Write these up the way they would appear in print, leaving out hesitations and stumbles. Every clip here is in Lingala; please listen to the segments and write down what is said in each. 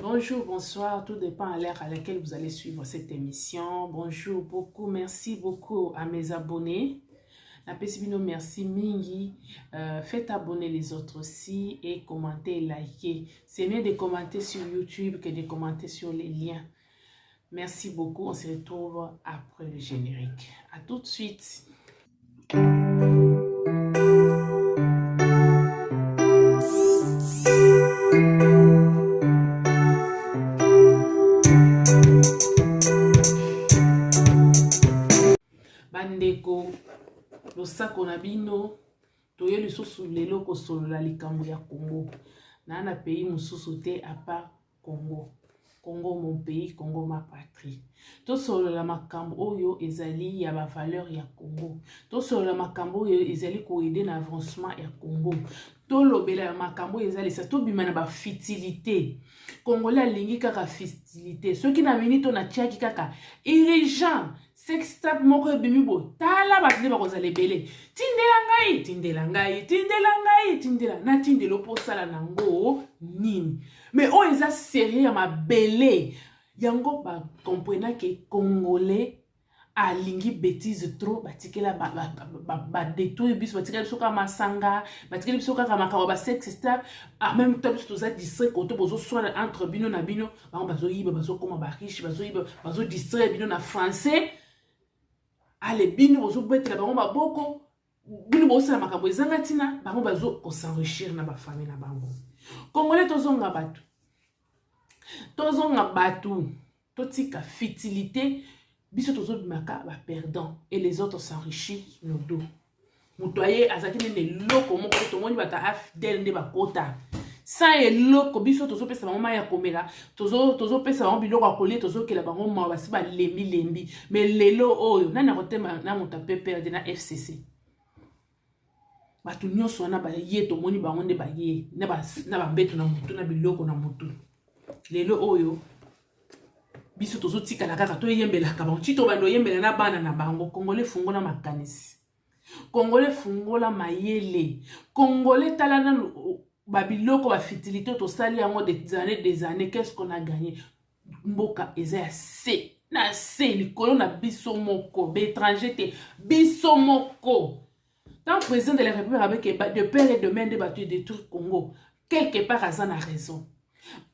Bonjour, bonsoir, tout dépend à l'heure à laquelle vous allez suivre cette émission. Bonjour beaucoup, merci beaucoup à mes abonnés. Merci Mingi. Faites abonner les autres aussi et commentez et likez. C'est mieux de commenter sur YouTube que de commenter sur les liens. Merci beaucoup, on se retrouve après le générique. À tout de suite. Bandeko, losako na bino, toye lisusu lelo kosolola likambo ya Congo. Na pays mususu te à part Congo. Congo mon pays, Congo ma patrie. To solola makambo oyo ezali ya ba valeur ya Congo. To solola makambo oyo ezali ko aider na avancement ya Congo. To lobela makambo ezali sa to bima na ba futilité. Congolais alingi kaka futilité. Ceux qui na minito na tiaki kaka irigent sextap moko bimibo tala batile bakozala ebele tindela ngai tindela na tindelo posala nango nini mais o eza sérieux ya mabele yango ba comprena ke congolais alingi bêtise trop batikela ba détruire biso batikela biso ka masanga batikela biso ka makambo ba sextap en même temps biso za district koto bozo soit entre bino na bino bango bazo yiba bazo koma ba riche bazo yiba bazo distraire bino na français. Allez, bino bozo betela bango maboko, bino bozo la makambo ezanga tina, bango bazo ko s'enrichir na ba famille na bango. Congolais tozonga batu. Tozonga batu, totika futilité, biso tozo bimaka ba perdant et les autres s'enrichissent nos dos. Mutoye azaki nene loko moko to moni bata afidèle nde bakota. Sa eloko biso tozo pesa bango ma ya komela tozo pesa bango biloko akolie tozo kela bango ma basi ba lembi mais lelo oyo nani akotema na moto pepe de na FCC batu nyonso wana ba ye to moni bango nde ba ye na ba mbeto na mutu na biloko na mutu lelo oyo biso tozo tika la kaka to yembela ka bango chito bando yembela na bana na bango Congolais fungola makanisi Congolais fungola mayele Congolais talana babiloko ba futilité to sali yango des années qu'est-ce qu'on a gagné mboka eza se na se likolo na biso moko bétranger te biso moko tant président de la République avec de père et de mère de battu de tout Congo quelque part a na raison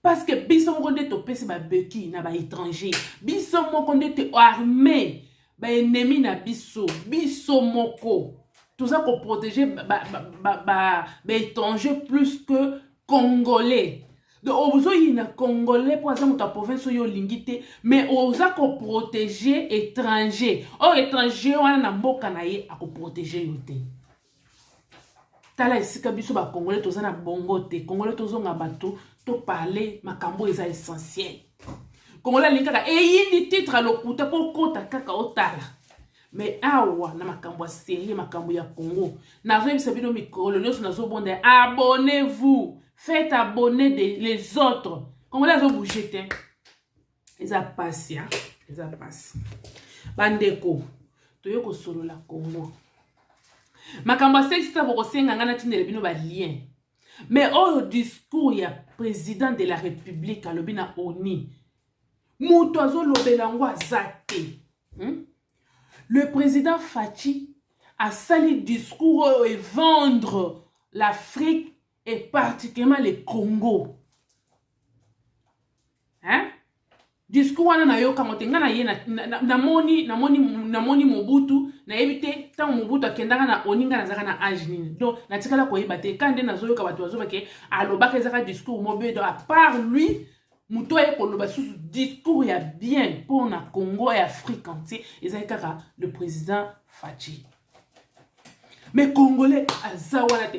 parce que biso moko nde to pesi ba beki na ba étranger biso moko nde te armé ba ennemi na biso moko tout ça pour protéger étranger plus que Congolais. Donc, il y a Congolais pour exemple ta province yo lingité, mais osa ko protéger étranger. Oh étranger wana na mboka na ye a ko protéger yote. Tala esika biso ba Congolais toza na bongo te. Congolais tozonga bato to parler makambo eza essentiel. Congolais lingaka e yindi titre lokuta pour kota kaka otala. Mais awa na makambo sérieux makambo ya Congo nazo yebisa bino mikolo nyonso nazo bonde abonnez-vous faites abonner les autres Congolais azo bouger te eza passe bandeko toyoko solo la Congo makambo sexta boko senga ngana tindele bino ba lien mais au discours ya président de la République alobi na ONU muto azo lobela ngo azate le président Fachi a sali discours et vendre l'Afrique et particulièrement le Congo. Hein? Discours wana na yoka motenga na ye namoni Mobutu na ebite tant Mobutu akendanga na oninga na zaka na âge nini. Donc na tikala ko yebate kande na zo yoka bato bazo ke alobaka zaka discours mobedo à part lui Muto e koloba sous discours ya bien pour na Congo et Afrique entière ezalika le président Fachi. Mais Congolais azawala te.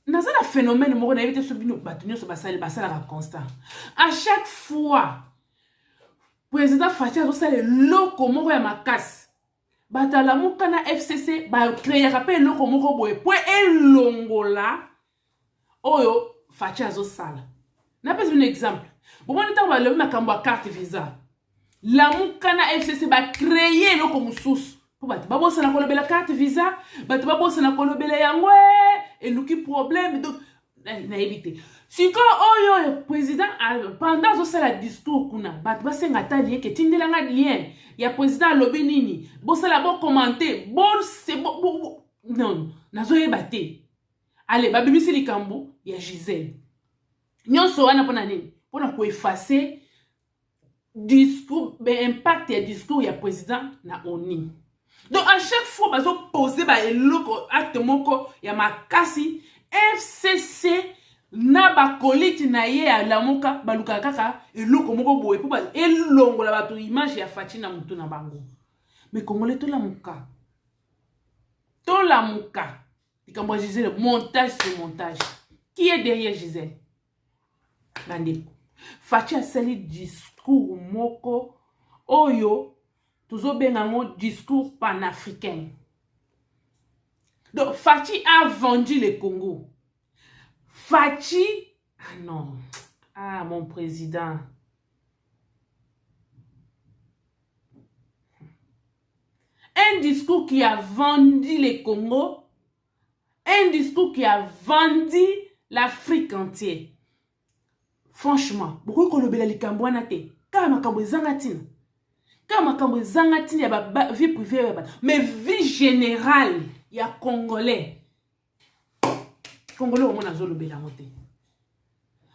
Naza na phénomène moko na éviter so bino batunyo so basala la constant. À chaque fois président Fachi a sala loko moko ya makasi. Batala muka na FCC ba créer rappel loko moko boye po elongola oyo Fachi azo sala. Na pas un exemple. Bon, on est en train de makambo carte visa. La mukana FCC va créer le comme sous. Pour battre. Babo ça na kolobela carte visa. Battre babo ça na kolobela yangwe. Et nous qui problème. Donc na yebite siko oyo président pendant zo sala discours kuna bat ba senga ta lien ke tindela nga lien ya président lobi nini bo sala bo commenter bon c'est bon non nazo yebate allez ba bimisi likambo ya Gisèle nyonso wana pona nini pona ko effacer discours impact ya discours ya président na ONU. Donc à chaque fois bazo poser ba eloko acte moko ya makasi FCC na ba colite na ye ya lamuka baluka kaka eloko moko boye po ba elongo la bato image ya Fachi na mutu na bango. Mais Congolais to lamuka. To lamuka. Ikambo Gisèle montage sur montage. Qui est derrière Gisèle? Bande. Fachi a sali discours moko oyo tuzo bengango discours panafricain. Donc Fachi a vendu le Congo. Fachi, ah non, ah mon président. Un discours qui a vendu le Congo, un discours qui a vendu l'Afrique entière. Franchement, beaucoup de kolobela likambo wana te. Kama makambo zangatina. Kama makambo zangatina ya ba vie privée ya ba. Mais vie générale ya Congolais. Congolais au mona zolobela mote.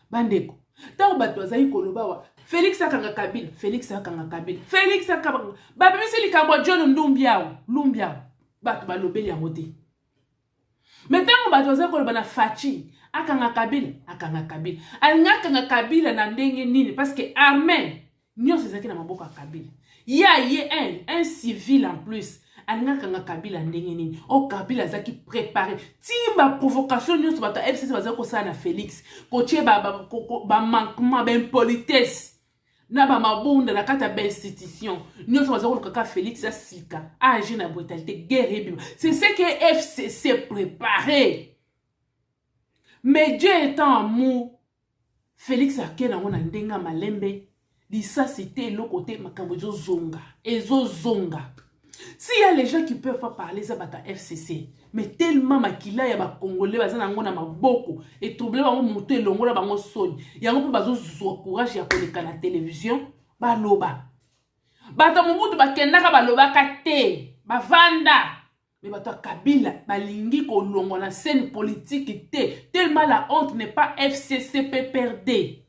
Bandeko. Tant bato azali koloba wa Félix akanga Kabila, Félix akanga Kabila. Félix akanga ba bimisi likambo John Lumbiao. Bato balobeli ya mote. Mais tant bato azali koloba na Fachi akanga Kabila. Alinga akanga Kabila na ndenge nini parce que armée nyonso ezaki na maboko ya Kabila. Un civil en plus. Alinga kanga Kabila ndenge nini. O Kabila zaki préparé. Timba provocation nyonso bato FCC bazako sa na Félix. Koche ba manquement ba impolitesse. Na ba mabunda na kata ba institution. Nyonso bazako kaka Félix a sika. Agir na brutalité guerre. C'est ce que FCC préparé. Mais Dieu étant amour, Félix a ken na ndenga malembe. Dit ça c'était le côté makambo zonga. Ezo zonga. S'il y a les gens qui peuvent pas parler ça bata FCC, mais tellement makila ya ba Congolais bazana ngona maboko et trouble ba monter longola ba ngo soni. Yango po bazo zo courage ya koleka na télévision ba loba. Bata mubutu ba kendaka ba loba kate, ba vanda. Mais bata Kabila balingi ko longo na scène politique te, tellement la honte n'est pas FCC PPRD.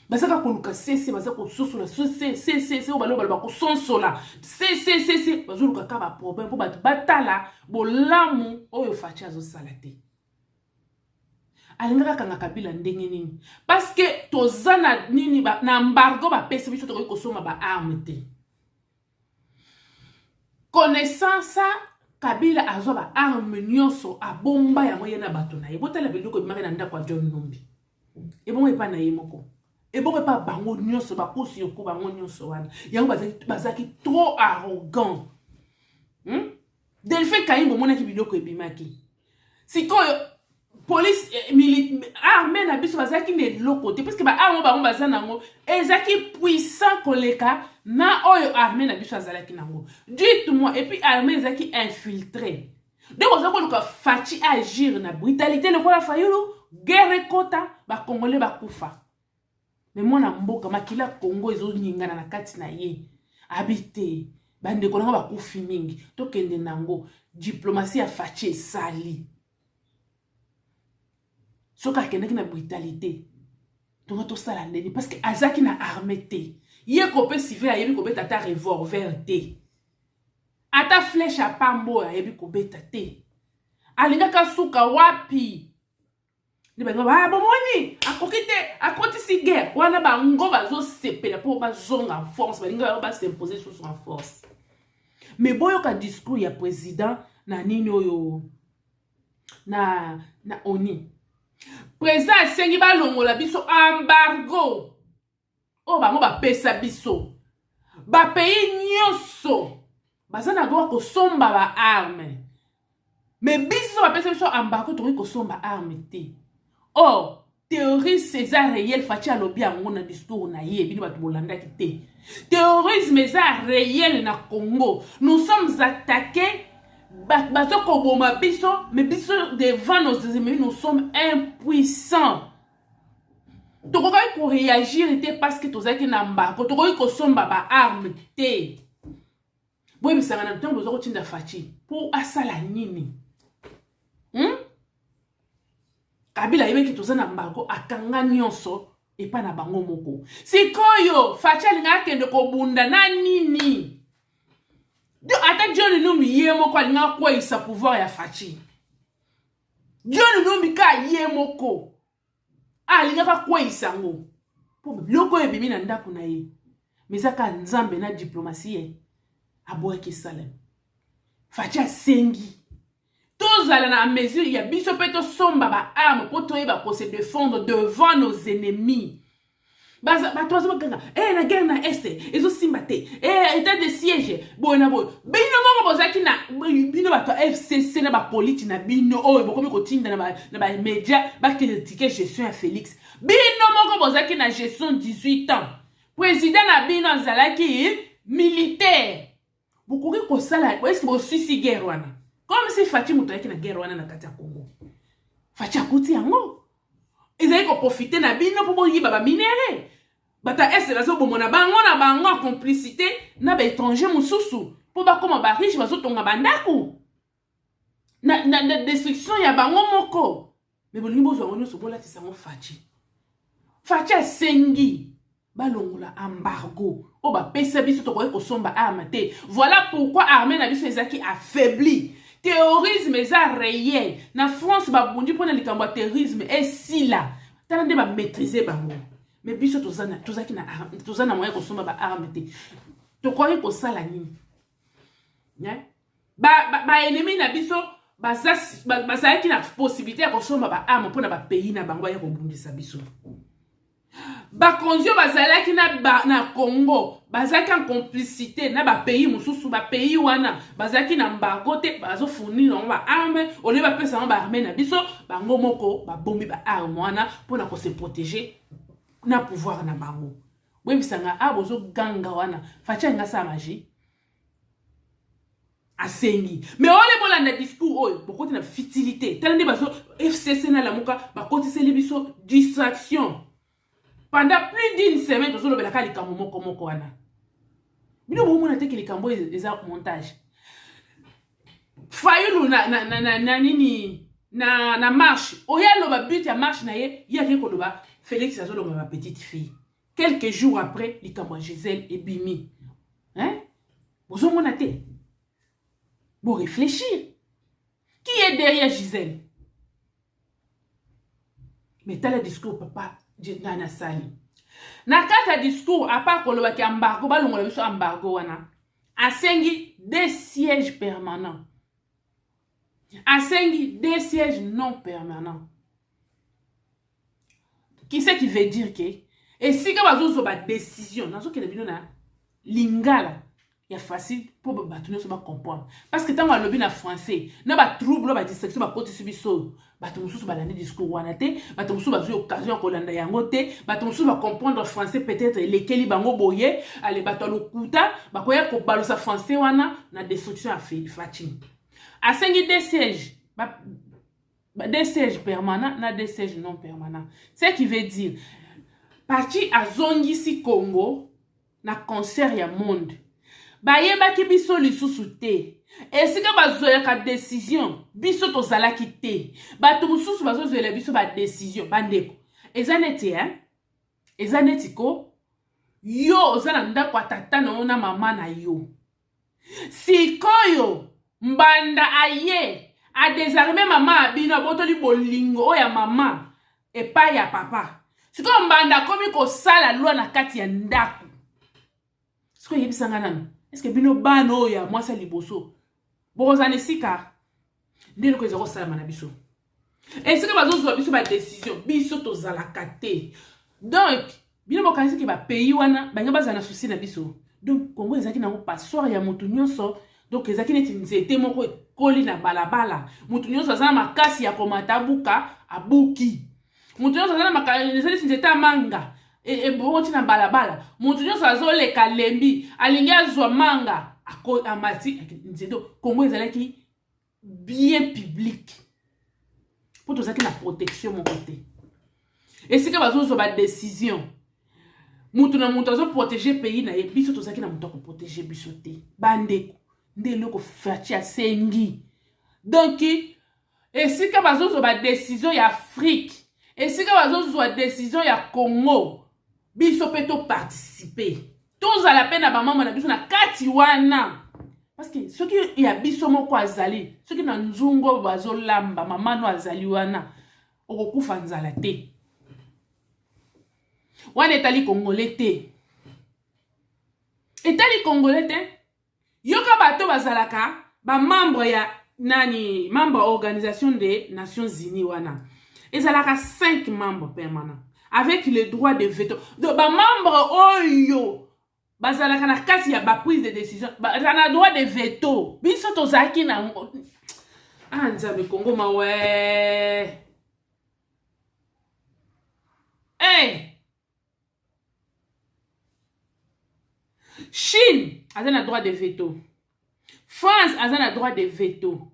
Basaka koluka CC basaka kososola CC o balo balo ko sonsola CC bazuluka ka ba problème po batala bolamu oyo Fachi azo salate alinga kanga Kabila ndenge nini parce que tozana nini ba na embargo ba pesa biso to ko soma ba arme te connaissance Kabila azo ba arme nyonso abomba ya moyena bato na yebotala biloko bimaka na ndako ya John Numbi ebongo epa na yemoko. Et bon, pas bango nyonso ba kosi yoko bango nyonso wana. Yango bazaki trop arrogant. Delphin Kayimbo mona ki biloko ebimaki. Siko police armée na biso bazaki ne lokote parce que ba arme bango bazana ngo ezaki puissant koleka na oyo armée na biso azalaki nango. Dites-moi et puis armée ezaki infiltré. Donc on zako luka Fachi agir na brutalité le kola fayulu guerre kota ba Congolais ba kufa. Mais moi na mboka makila Congo ezo nyingana na kati na ye habité bande ko nga ba kufi mingi to kende nango diplomatie ya Fachi sali soka kende na brutalité donc to sala ndeni parce que azaki na armée te ye ko pe civil ayebi ko beta ta revolver te ata flèche a pambo ayebi ko beta te alinga ka suka wapi ni bango ba bomoni akoti si guerre wana bango bazo sepela pour bazonga en force balinga ba s'imposer sur son force mais boyo ka discours ya président na nini oyo na ONU président sengi ba longola biso embargo o bango ba pesa biso ba pays nyonso bazana go ko somba ba arme mais biso ba pesa biso embargo to ko somba arme te. Or, théorie César réel Fachi alobi ango na discours na ye bino bato bolanda kite. Terrorisme César réel na Congo. Nous sommes attaqués Bato boma biso, mais biso devant nos ennemis, nous sommes impuissants. Tokoka ko réagir était parce que tozaki na mbako, tokoki ko somba ba arme te. Boye bisanga na ntango zoko tinda fachi pour asala nini. Kabila yebeki toza na mbako akanga nyonso epa na bango moko. Sikoyo fachi alinga akende ko bunda na nini. Ata John Numbi ye moko alinga kwa isa pouvoir ya fachi. John Numbi ka ye moko. Alinga ka kwa isa ngo. Po loko ebimi na ndako na ye. Mezaka nzambe na diplomatie aboya kisale. Fachi asengi. Tozala na mesure ya biso peto somba ba arme po toyeba ko se défendre devant nos ennemis. Batozo ganga na guerre na este ezo simbate état de siège bona boy bino moko bozaki na bino bato FCC na ba politique na bino bokomi kotinda na ba média ba critiquer gestion ya Félix bino moko bozaki na gestion 18 ans président na bino azalaki militaire bokoki ko sala est-ce que bo sisi guerre wana comme si Fachi muto yaki na guerre wana na kati ya Congo Fachi akuti yango ezali ko profiter na bino po boyiba ba minéraux bata est bazo bomona bango na bango complicité na ba étranger mususu po ba koma ba riche bazo tonga bandaku na destruction ya bango moko mais bolingi bozo ngoni so bola tisango Fachi asengi balongola embargo o ba pesa biso to ko somba arme te voilà pourquoi armée na biso ezaki affaibli terrorisme eza réel na France ba bondi pona likambo terrorisme et si là tala nde ba maîtriser bango mais biso tozaki na moyen ko somba ba arme te to ko sala nini ba ennemi na biso bazaki na possibilité ko somba ba arme pona ba pays na bango ya ko bundisa biso bakonzio bazalaki na Congo bazalaki en complicité na ba pays mususu ba pays wana bazalaki na mbango te bazo fournir na ba arme ole ba pesa na ba arme na biso bango moko ba bombi ba arme wana pona ko se protéger na pouvoir na bango webisanga abozo ganga wana Fachi nga sa magie asengi mais ole bola na discours oyo bokoti na futilité tellement bazo FCC na lamuka bakoti se libiso distraction. Pendant plus d'une semaine, nous avons fait les camons moko wana. Nous avons fait les camons les montage. Fayulu na marche. Oya loba but ya marche na ye, ya ke koloba Félix azolo ma petite fille. Quelques jours après, les camons Gisèle et Bimi. Hein? Vous avez monté. Vous réfléchir. Qui est derrière Gisèle? Mais t'as le discours papa. Nana sali. Na kata discours à part koloba ki embargo ba longola biso embargo wana. Asengi des sièges permanents. Asengi des sièges non permanents. Qui c'est qui veut dire que et si ka bazo ba décision nazo ke bino na lingala ya facile pour batouner so ba comprendre parce que tant que lobby na français na ba trouble ba distraction ba côté subiso bato mususu ba landi discours wana te bato mususu ba zo occasion ko landa yango te bato mususu ba comprendre français peut-être lesquels bango boye ale bato lokuta ba koya ko balosa français wana na destruction a Fachi a sengi des sièges des sièges permanents na des sièges non permanents ce qui veut dire parti a zongisi Congo na concert ya monde bayebaki biso lisusu te esika bazoya ka décision biso tozalaki te bato mususu bazozoela biso ba décision bandeko ezaneti ko yo ozala ndako atata na mama na yo sikoyo mbanda aye a désarmer mama abino botoli bolingo oya mama epa ya papa sikoyo mbanda komi ko sala loi na kati ya ndako sikoyo yebisanga nanu. Est-ce que bino bano ya mwasa liboso bozane sika ndelo ko ezako sala na biso est-ce que bazo biso ba décision biso tozala kate donc bino bokanisi ke ba pays wana banga bazana souci na biso donc Congo ezaki na passoire ya mutu nyonso donc ezaki neti nzete moko koli na balabala mutu nyonso azana makasi ya komata buka abuki mutu nyonso azana makasi nzete amanga boti na balabala mutu nyonso azoleka lembi alingi azwa manga amati nzedo Congo ezalaki bien public pour tout ça qui la protection mon côté et si que bazo so ba décision mutu na mutu azo protéger pays na et biso tout ça qui na mutu ko protéger biso te bande ndelo ko fatia sengi donc et si que bazo so ba décision ya Afrique et si que bazo so décision ya Congo biso peut to participer tous à la peine à maman na biso na kati wana. Parce que ceux qui y a biso moko azali, ceux qui na nzungo bazo lamba, maman no azali wana, okufa nzala te. Wana etali congolais te. Etali congolais te. Yoka bato bazalaka, ba membre ya nani, membre organisation des Nations Unies wana. Ezalaka 5 membres permanents avec le droit de veto. Donc ba membre oyo bazalaka na kati ya ba prise de décision na droit de veto biso tozaki na nzambe Congo mawe Chine a un droit de veto, France a un droit de veto,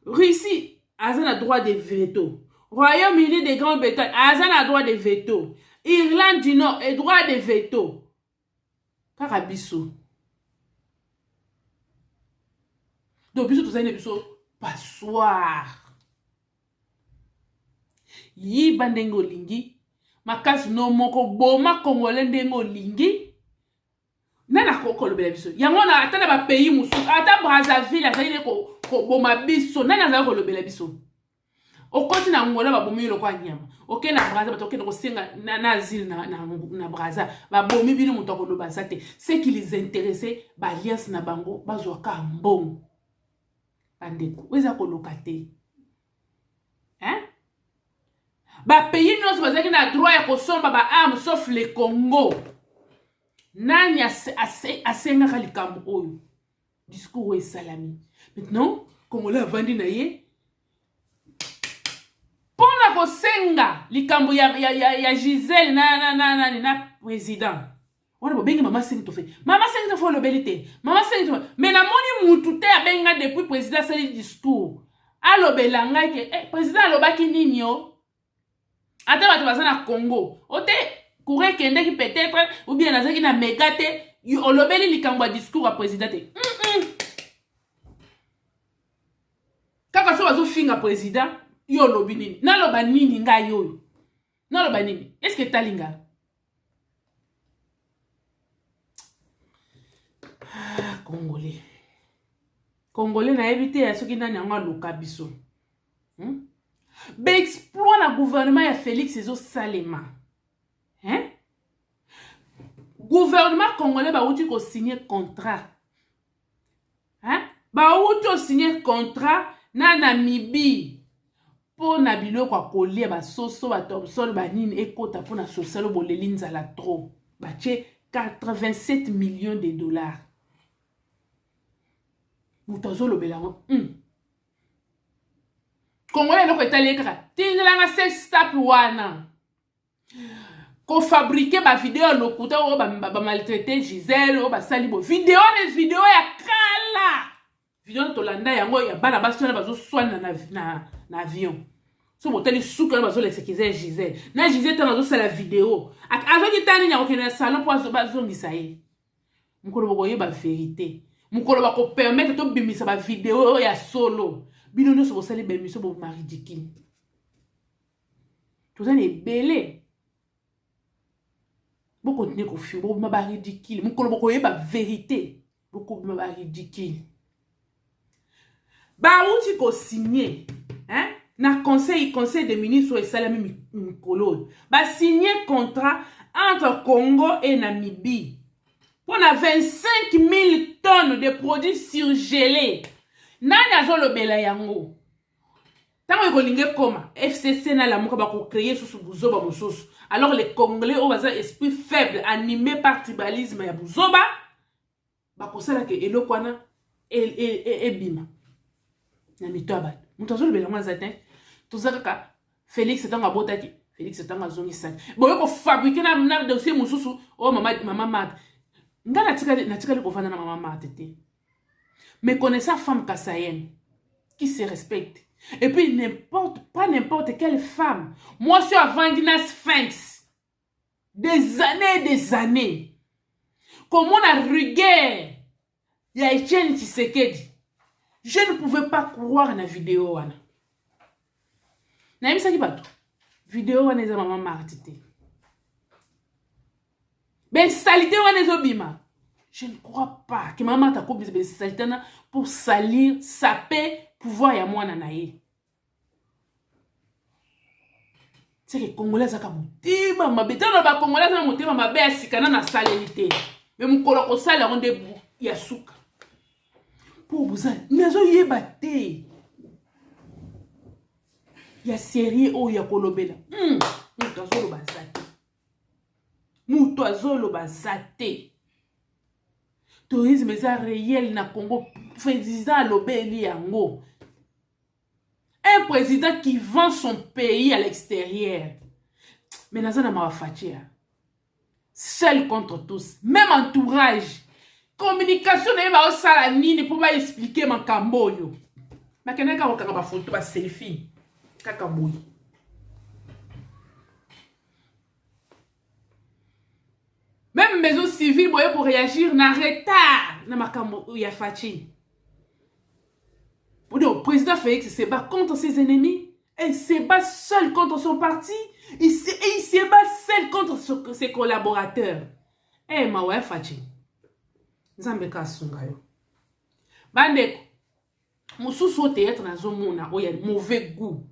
Russie a un droit de veto, Royaume-Uni de Grande-Bretagne a un droit de veto, Irlande du Nord a droit de veto. Karabiso. Donc, biso tout ça n'est biso passoire. Yi bandengo lingi. Makas no moko boma congolais ndengo lingi. Nana ko lobela biso. Yango na atana ba pays musu. Ata Brazzaville atali ko boma biso. Nana za ko lobela biso. Okoti na ngola ba bomi lo kwa nyama. Ok na Brazza batoke ko senga na asile na Brazza ba bomi bino muto ko loba sate. Ce qui les intéressait ba alliance na bango bazwa ka mbongo. Bandeko, weza ko lokate. Hein? Ba pays nous bazaki na droit ya ko somba ba armes sauf le Congo. Nani asenga kalikambo oyo. Discours est salami. Maintenant, Congolais vandi na ye pona ko senga likambo ya Gisèle na président. Wana bo bengi mama sengi to fe. Mama sengi to fo lobelité. Mama sengi to. Mais na moni mutu te abenga depuis président sali discours. Alobela ngai ke président alobaki nini yo? Ata bato bazana Congo. Ote courir kende ki peut-être ou bien nazaki na megate olobeli likambo discours à président te. Kaka so bazo finga président yo lobi nini na loba nini nga yo na loba nini est-ce que talinga congolais na éviter ya soki nani yango aluka biso ba exploit na gouvernement ya Félix ezo salema gouvernement congolais ba uti ko signer contrat ba uti ko signer contrat na Namibie pour na biloko akolia ba soso ba topsol ba nini ekota pour na social boleli nzala trop ba che 87 millions de dollars mutazo lobela ngo Congolais loko etali kaka tinela nga sex step wana ko fabriquer ba vidéo lokuta o ba maltraiter Gisèle o ba salibo vidéo ya kala vidéo to landa yango ya bana basona bazo swana na avion so boteli suka na bazo l'exécuter Gisèle na Gisèle tana bazo sala vidéo azoki tani nya okena salon pour bazo ngisa ye mukolo boko yeba vérité mukolo bako permettre to bimisa ba vidéo ya solo bino no so bosali bemiso bo maridiki to zane belé bo continuer ko fi bo ma ridicule mukolo boko yeba vérité boko ma ridicule ba uti ko signer na conseil des ministres et salami mikolo ba signer contrat entre Congo et Namibie pour 25 000 tonnes de produits surgelés. Nani azo lobela yango tango ekolinge koma FCC na la moka ba ko créer sous buzoba mosusu alors les Congolais au bazar esprit faible animé par tribalisme ya buzoba ba ko sala ke elokwana e bima na mitoba mutazo lobela mwanza te tozaka Félix tanga botaki Félix tanga zongi saki boyo ko fabriquer na dossier mususu o mama mat ngana tika ko fana na mama mat te mais connaissant femme kassayen qui se respecte. Et puis, pas n'importe quelle femme. Moi, je suis à Vandina Sphinx. Des années et des années. Comment on a rigueur. Il y a Etienne Tshisekedi. Je ne pouvais pas croire dans la vidéo. Na ça qui va tout. Vidéo wana eza maman martité. Ben salité wana ezobima. Je ne crois pas que maman ta kobi ben salité pour salir, saper pouvoir ya mwana na ye. C'est que Congolais zaka mutima mabe tana ba Congolais na mutima mabe asikana na salelité. Mais mukolo ko sala onde ya suka. Pour vous nazo yeba te. Ya série o ya kolobela. Mutazolo bazate. Mutazolo bazate. Tourisme eza réel na Congo. Président lobeli yango. Un président qui vend son pays à l'extérieur. Mais naza na mawafatia. Seul contre tous. Même entourage. Communication na yeba o sala nini pour ba expliquer makambo yo. Makeneka okanga ba photo ba selfie. Kaka boui. Même maison civile pour réagir na retard na makambo ya fachi. Le président Félix se bat contre ses ennemis. Il se bat seul contre son parti. Il se bat seul contre ses collaborateurs. Eh, ma ouais fachi. Zambeka sungayo. Bandeko. Mususu théâtre na zomona oya mauvais goût.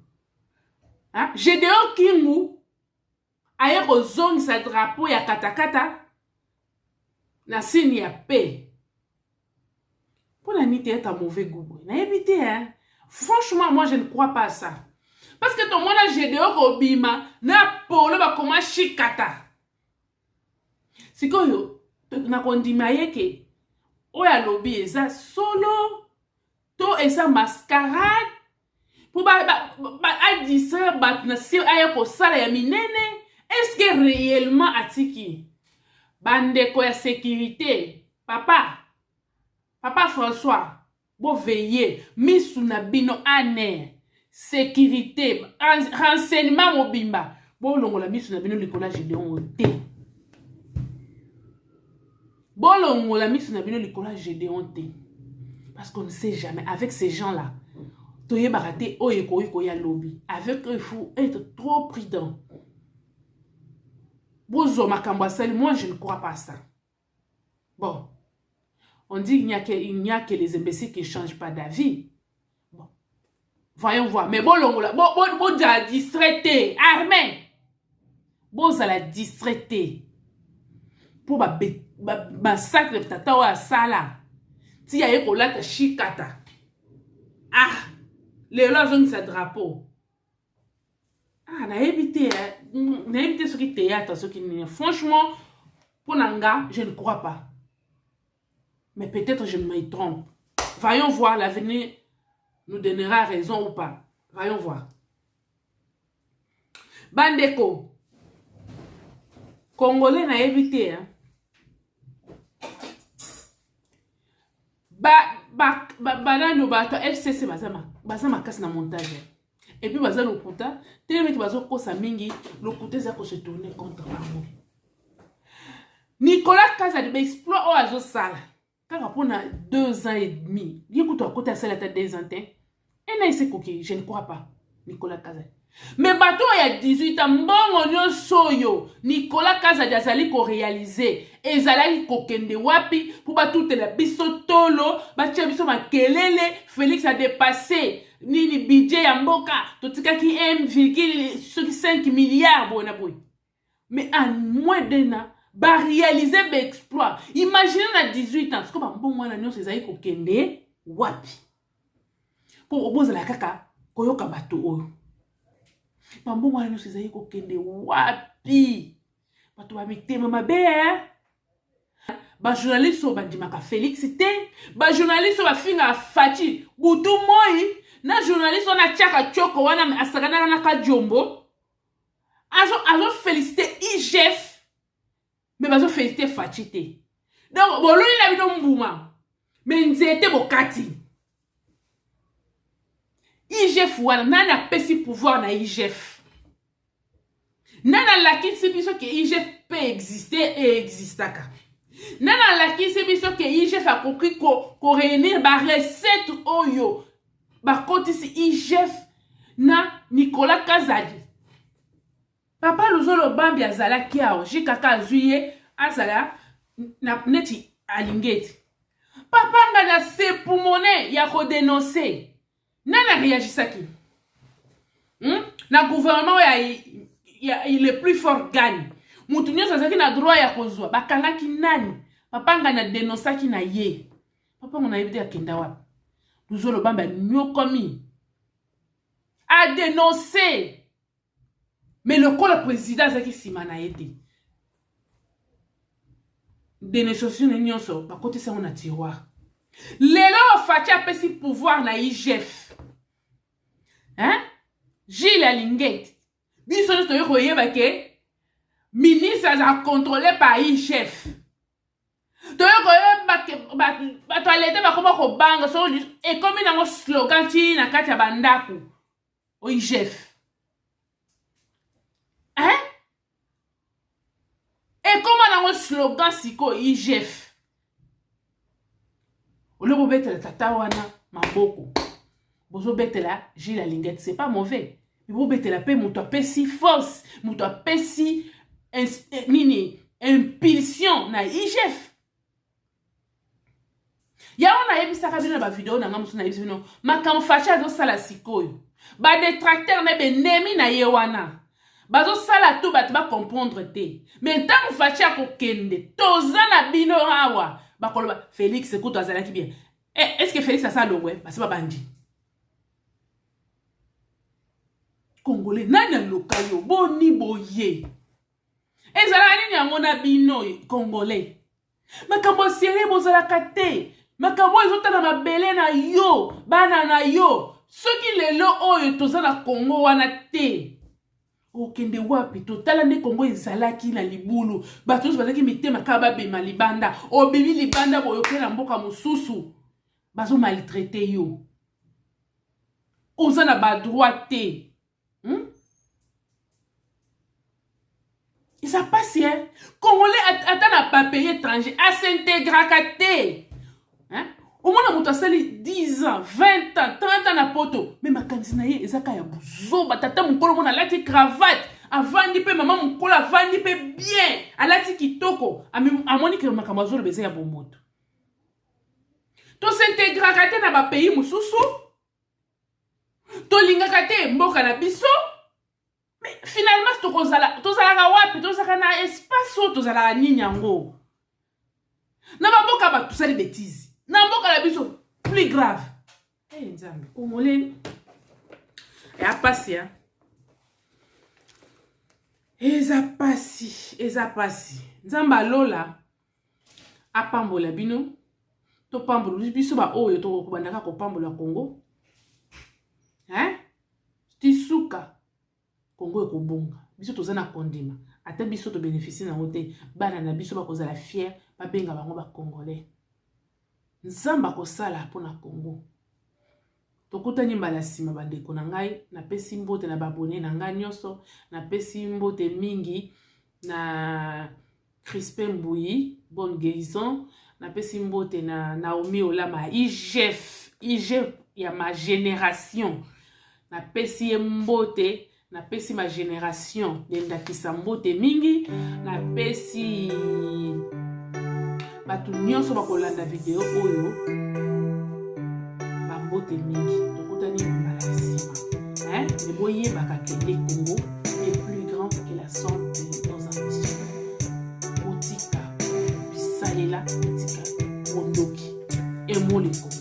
Gédéon Kingu aye kozongisa drapeau ya katakata na signe ya paix. Pour la nuit être mauvais goût. Na évité hein. Franchement moi je ne crois pas à ça. Parce que ton mona Gédéon Kobima na polo ba koma shikata. Sikoyo na kondima yeke oya lobby eza solo to eza mascarade. Pour distraire ya minene, est-ce que réellement atiki bandeko ya sécurité papa François bo veiller misu na bino ane sécurité renseignement mobimba bo longola misu na bino likola Gédéon te bo longola misu na bino likola Gédéon te parce qu'on ne sait jamais avec ces gens là. Avec eux, il faut être trop prudent. Moi, je ne crois pas à ça. Bon, on dit qu'il n'y a que les imbéciles qui ne changent pas d'avis. Bon, voyons voir. Mais bon, bon, la distraité, armée. Bon, ça la distraité. Pour massacre de tata ou à sala. Si y a eu la chikata. Ah! Les lois ont ce drapeau. Ah, on a évité ce qui est théâtre, ce qui n'est. Franchement, pour Nanga, je ne crois pas. Mais peut-être je me trompe. Voyons voir, l'avenir nous donnera raison ou pas. Voyons voir. Bandeko. Congolais n'a évité, hein. Banano bato FCC bazama kasi na montage. Et puis baza lokuta, tellement que bazo kosa mingi, lokuta za ko se tourner contre bango. Nicolas Kaza de exploit o azo sala. Kaka pona 2 ans et demi. Yekuto akota sala ta 2 ans. Et na ise koki, je ne crois pas. Nicolas Kaza. Mais bato ya 18 ans mbongo nyo soyo Nicolas Kaza azali ko réaliser ezalaki kokende wapi pour batute la biso tolo batia biso makelele Félix a dépassé nini budget ya mboka totikaki 1,5 milliard bona boy. Mais en moins d'un an ba réaliser l'exploit. Imaginez na 18 ans parce que ba mbongo na nyonso ezali kokende wapi pour obozala kaka koyoka bato oyo. Pambo mwana nyonso ezali kokende wapi bato bamitema mabe ba journaliste so bandimaka Félix te ba journaliste bafinga Fati butu moi na journaliste on a tiaka choko wana asakana na kajombo azo féliciter IGF mais bazo féliciter Fati te donc boloni na bino mbuma mais nzete bokati IGF wana nani apesi pouvoir na IGF nana lakisi biso ke IGF peut exister et existaka nana lakisi biso ke IGF akoki ko réunir ba recette oyo ba kotisi IGF na Nicolas Kazadi papa Luzolo Bambi azala kiao jikaka azuye azala na neti alingeti papa ngana se poumone ya ko dénoncer nana réagisaki na gouvernement il est plus fort gagne mutu nyonso azaki na droit ya kozwa bakangaki nani papa ngana dénonçaki na ye papa ngona yebite akenda wapi Luzolo Bambi nyokomi a dénoncé mais le président azaki sima na yete dénonciation nyonso bakotisa na tiroir lelo Fachi apesi pouvoir na IGF hein Gilles Alingate biso to yoyeba ke ministre a contrôlé par IGF to yoyeba ke ba toilette ba koma ko banga so e komi na slogan ti na kati ya bandaku o IGF hein et comment on slogan siko IGF Olobo betela tata wana maboko bozo betela Gilles Alingate c'est pas mauvais mais bo betela pe muto apesi force muto apesi nini impulsion na IGF ya ona yebisaka bino ba video na ngamusu na yebisa bino makambo Fachi azo sala sikoyo ba détracteur na be nemi na ye wana bazo sala tout bat ba comprendre te mais tant Fachi akokende tozana bino awa bakoloba Félix écoute azalaki bien est-ce que Félix a ça lowe parce que bandi Congolais nani lokayo boni boye ezala nini yango na bino Congolais makambo sérieux bozala kate makambo ezotana mabele na yo bana na yo soki lelo oyo tozana Congo wana te okende wapi totala nde Congo ezalaki na libulu bato nyonso bazalaki mitema kaka babema libanda obimi libanda boyokela mboka mosusu bazo maltraité yo oza na badroit te ça passe hein Congolais atana pas payé étranger à s'intégraka te hein au moins mutu asali 10 ans 20 ans 30 ans na poto mais makanisi na ye ezaka ya buzoba tata mukolo mona lati cravate avandi pe mama mukolo avandi pe bien alati kitoko amoni ke makambo azolo beza ya bomoto to s'intégraka te na ba pays mususu to lingaka te mboka na biso mais finalement tozalaka wapi tozalaka na espace tozalaka nini yango na bamboka bato tosali bêtise na mboka na biso plus grave nzambe Congolais ya pasi hein eza pasi nzambe alola apambola bino to pambola biso ba oyo to kubandaka ko pambola Congo hein tisuka Congo ekobonga biso tozana kondima ata biso to bénéficie na wote bana na biso bakozala fier babenga bango ba Congolais nzamba kosala pona Congo tokutani mbala sima bandeko na ngai na pesi mbote na babone na ngai nyonso na pesi mbote mingi na Crispin Mbouyi bonne guérison na pesi mbote na Naomi Olama IGF ya ma génération na pesi mbote na pesi ma génération ndakisa mbote mingi na pesi batu nyonso bakolanda video oyo bambote mingi tokutani mbala sima hein mais boye bakakende Congo est plus grand que la somme de nos ambitions botika bisalela botika mondoki et mo le Congo